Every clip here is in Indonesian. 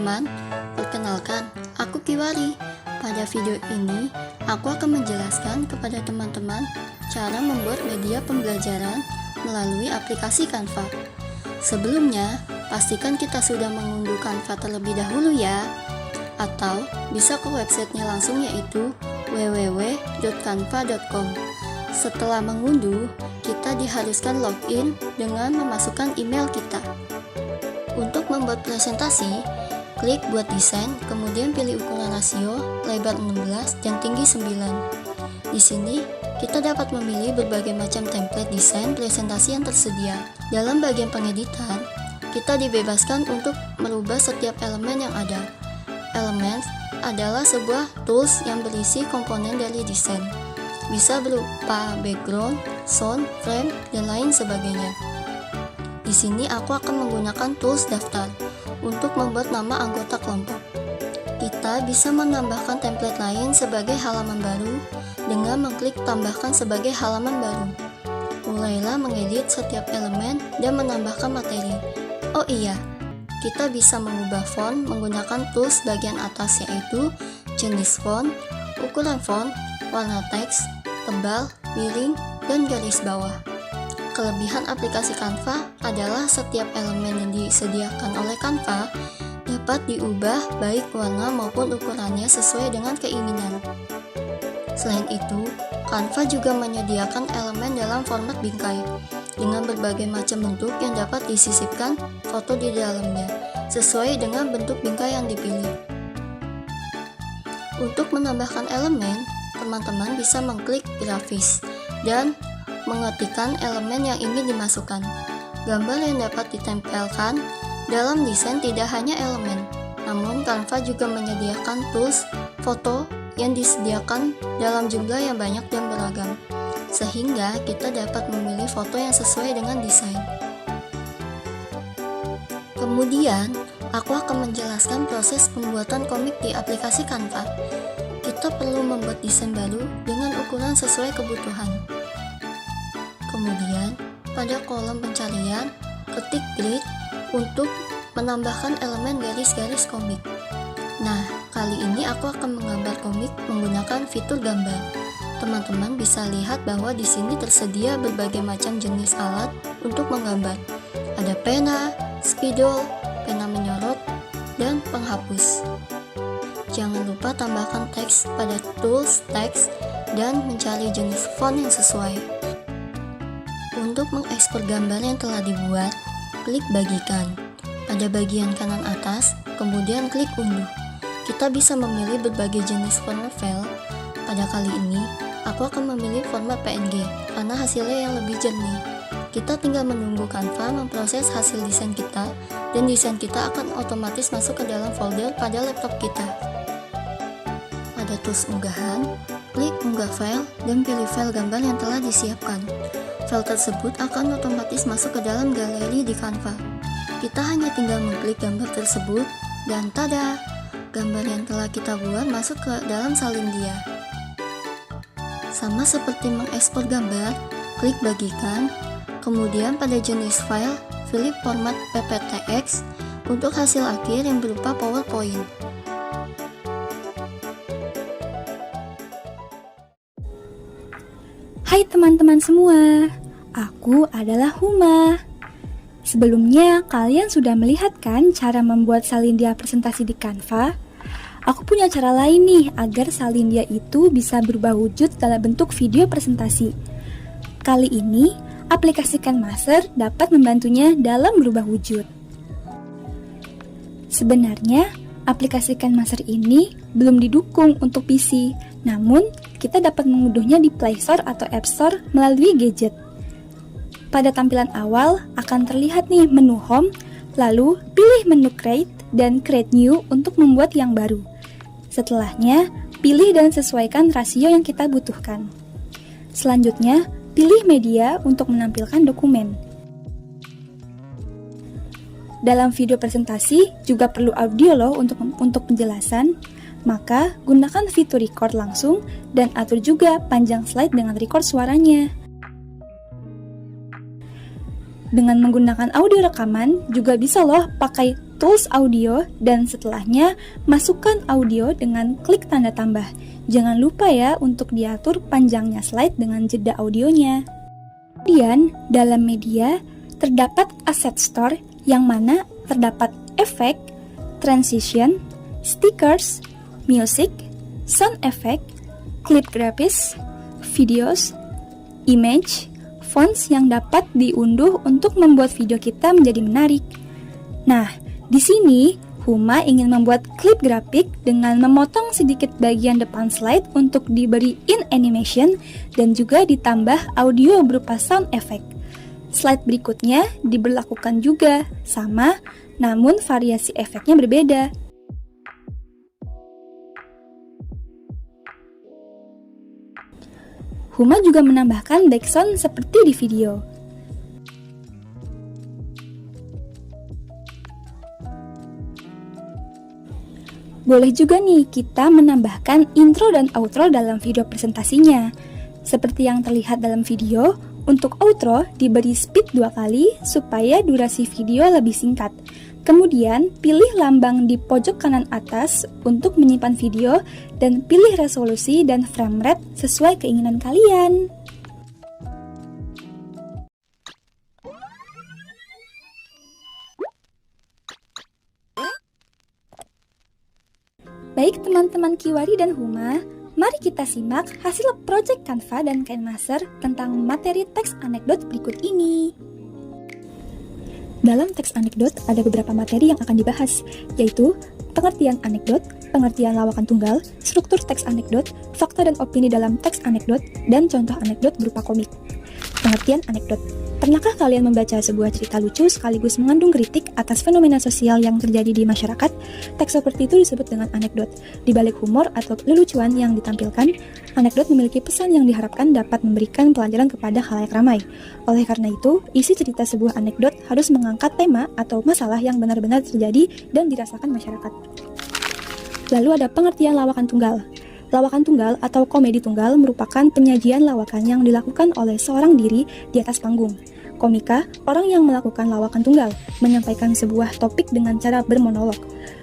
teman-teman, perkenalkan, aku Kiwari. Pada video ini, aku akan menjelaskan kepada teman-teman cara membuat media pembelajaran melalui aplikasi Canva. Sebelumnya, pastikan kita sudah mengunduh Canva terlebih dahulu ya. Atau bisa ke websitenya langsung, yaitu www.canva.com. Setelah mengunduh, kita diharuskan login dengan memasukkan email kita. Untuk membuat presentasi, klik buat desain, kemudian pilih ukuran rasio, lebar 16 dan tinggi 9. Di sini, kita dapat memilih berbagai macam template desain presentasi yang tersedia. Dalam bagian pengeditan, kita dibebaskan untuk merubah setiap elemen yang ada. Elemen adalah sebuah tools yang berisi komponen dari desain. Bisa berupa background, sound, frame, dan lain sebagainya. Di sini aku akan menggunakan tools daftar untuk membuat nama anggota kelompok. Kita bisa menambahkan template lain sebagai halaman baru dengan mengklik tambahkan sebagai halaman baru. Mulailah mengedit setiap elemen dan menambahkan materi. Oh iya, kita bisa mengubah font menggunakan tools bagian atas, yaitu jenis font, ukuran font, warna teks, tebal, miring, dan garis bawah. Kelebihan aplikasi Canva adalah setiap elemen yang disediakan oleh Canva dapat diubah baik warna maupun ukurannya sesuai dengan keinginan. Selain itu, Canva juga menyediakan elemen dalam format bingkai dengan berbagai macam bentuk yang dapat disisipkan foto di dalamnya sesuai dengan bentuk bingkai yang dipilih. Untuk menambahkan elemen, teman-teman bisa mengklik grafis dan mengetikkan elemen yang ingin dimasukkan. Gambar yang dapat ditempelkan dalam desain tidak hanya elemen, namun Canva juga menyediakan tools foto yang disediakan dalam jumlah yang banyak dan beragam, sehingga kita dapat memilih foto yang sesuai dengan desain. Kemudian, aku akan menjelaskan proses pembuatan komik di aplikasi Canva. Kita perlu membuat desain baru dengan ukuran sesuai kebutuhan. Kemudian, pada kolom pencarian, ketik grid untuk menambahkan elemen garis-garis komik. Nah, kali ini aku akan menggambar komik menggunakan fitur gambar. Teman-teman bisa lihat bahwa di sini tersedia berbagai macam jenis alat untuk menggambar. Ada pena, spidol, pena menyorot, dan penghapus. Jangan lupa tambahkan teks pada tools teks dan mencari jenis font yang sesuai. Untuk mengekspor gambar yang telah dibuat, klik bagikan. Pada bagian kanan atas, kemudian klik unduh. Kita bisa memilih berbagai jenis format file. Pada kali ini, aku akan memilih format PNG karena hasilnya yang lebih jernih. Kita tinggal menunggu Canva memproses hasil desain kita, dan desain kita akan otomatis masuk ke dalam folder pada laptop kita. Pada tools unggahan, klik unggah file dan pilih file gambar yang telah disiapkan. File tersebut akan otomatis masuk ke dalam galeri di Canva. Kita hanya tinggal mengklik gambar tersebut dan tada! Gambar yang telah kita buat masuk ke dalam salin dia. Sama seperti mengekspor gambar, klik bagikan, kemudian pada jenis file, pilih format PPTX untuk hasil akhir yang berupa PowerPoint. Hai teman-teman semua, aku adalah Huma. Sebelumnya, kalian sudah melihat kan cara membuat salindia presentasi di Canva? Aku punya cara lain nih agar salindia itu bisa berubah wujud dalam bentuk video presentasi. Kali ini, aplikasi Canmaster dapat membantunya dalam berubah wujud. Sebenarnya, aplikasi Canmaster ini belum didukung untuk PC, namun kita dapat mengunduhnya di Play Store atau App Store melalui gadget. Pada tampilan awal akan terlihat nih menu Home, lalu pilih menu Create dan Create New untuk membuat yang baru. Setelahnya, pilih dan sesuaikan rasio yang kita butuhkan. Selanjutnya, pilih media untuk menampilkan dokumen. Dalam video presentasi juga perlu audio loh untuk penjelasan. Maka gunakan fitur record langsung dan atur juga panjang slide dengan record suaranya. Dengan menggunakan audio rekaman juga bisa loh pakai Tools Audio, dan setelahnya masukkan audio dengan klik tanda tambah. Jangan lupa ya untuk diatur panjangnya slide dengan jeda audionya. Kemudian, dalam media, terdapat Asset Store yang mana terdapat efek, transition, stickers, music, sound effect, clip grafis, videos, image, fonts yang dapat diunduh untuk membuat video kita menjadi menarik. Nah, di sini Huma ingin membuat klip grafik dengan memotong sedikit bagian depan slide untuk diberi in animation dan juga ditambah audio berupa sound effect. Slide berikutnya diberlakukan juga sama, namun variasi efeknya berbeda. Huma juga menambahkan background seperti di video. Boleh juga nih kita menambahkan intro dan outro dalam video presentasinya. Seperti yang terlihat dalam video, untuk outro diberi speed 2 kali supaya durasi video lebih singkat. Kemudian pilih lambang di pojok kanan atas untuk menyimpan video dan pilih resolusi dan frame rate sesuai keinginan kalian. Baik teman-teman Kiwari dan Huma, mari kita simak hasil project Canva dan KineMaster tentang materi teks anekdot berikut ini. Dalam teks anekdot ada beberapa materi yang akan dibahas, yaitu pengertian anekdot, pengertian lawakan tunggal, struktur teks anekdot, fakta dan opini dalam teks anekdot, dan contoh anekdot berupa komik. Pengertian anekdot. Pernahkah kalian membaca sebuah cerita lucu sekaligus mengandung kritik atas fenomena sosial yang terjadi di masyarakat? Teks seperti itu disebut dengan anekdot. Di balik humor atau lelucuan yang ditampilkan, anekdot memiliki pesan yang diharapkan dapat memberikan pelajaran kepada khalayak ramai. Oleh karena itu, isi cerita sebuah anekdot harus mengangkat tema atau masalah yang benar-benar terjadi dan dirasakan masyarakat. Lalu ada pengertian lawakan tunggal. Lawakan tunggal atau komedi tunggal merupakan penyajian lawakan yang dilakukan oleh seorang diri di atas panggung. Komika, orang yang melakukan lawakan tunggal, menyampaikan sebuah topik dengan cara bermonolog.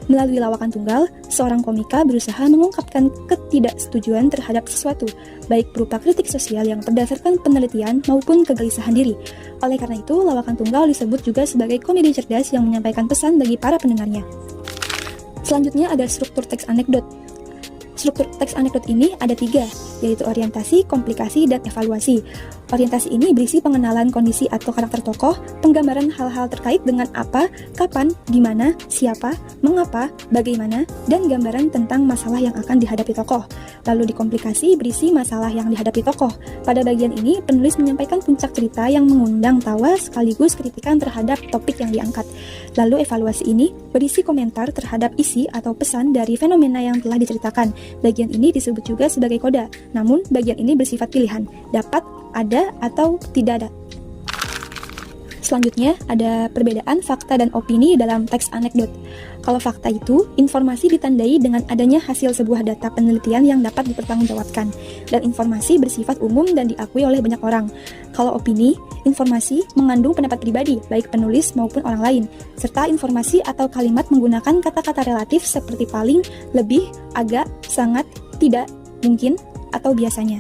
Melalui lawakan tunggal, seorang komika berusaha mengungkapkan ketidaksetujuan terhadap sesuatu, baik berupa kritik sosial yang berdasarkan penelitian maupun kegelisahan diri. Oleh karena itu, lawakan tunggal disebut juga sebagai komedi cerdas yang menyampaikan pesan bagi para pendengarnya. Selanjutnya ada struktur teks anekdot. Struktur teks anekdot ini ada 3, yaitu orientasi, komplikasi, dan evaluasi. Orientasi ini berisi pengenalan kondisi atau karakter tokoh, penggambaran hal-hal terkait dengan apa, kapan, di mana, siapa, mengapa, bagaimana, dan gambaran tentang masalah yang akan dihadapi tokoh. Lalu di komplikasi berisi masalah yang dihadapi tokoh. Pada bagian ini, penulis menyampaikan puncak cerita yang mengundang tawa sekaligus kritikan terhadap topik yang diangkat. Lalu evaluasi ini berisi komentar terhadap isi atau pesan dari fenomena yang telah diceritakan. Bagian ini disebut juga sebagai koda, namun bagian ini bersifat pilihan, dapat, ada, atau tidak ada. Selanjutnya ada perbedaan fakta dan opini dalam teks anekdot. Kalau fakta itu, informasi ditandai dengan adanya hasil sebuah data penelitian yang dapat dipertanggungjawabkan, dan informasi bersifat umum dan diakui oleh banyak orang. Kalau opini, informasi mengandung pendapat pribadi, baik penulis maupun orang lain, serta informasi atau kalimat menggunakan kata-kata relatif seperti paling, lebih, agak, sangat, tidak, mungkin, atau biasanya.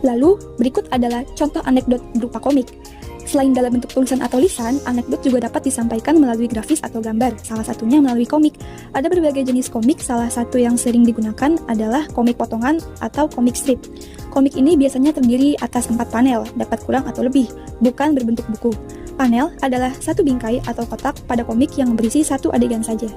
Lalu, berikut adalah contoh anekdot berupa komik. Selain dalam bentuk tulisan atau lisan, anekdot juga dapat disampaikan melalui grafis atau gambar, salah satunya melalui komik. Ada berbagai jenis komik, salah satu yang sering digunakan adalah komik potongan atau komik strip. Komik ini biasanya terdiri atas 4 panel, dapat kurang atau lebih, bukan berbentuk buku. Panel adalah satu bingkai atau kotak pada komik yang berisi satu adegan saja.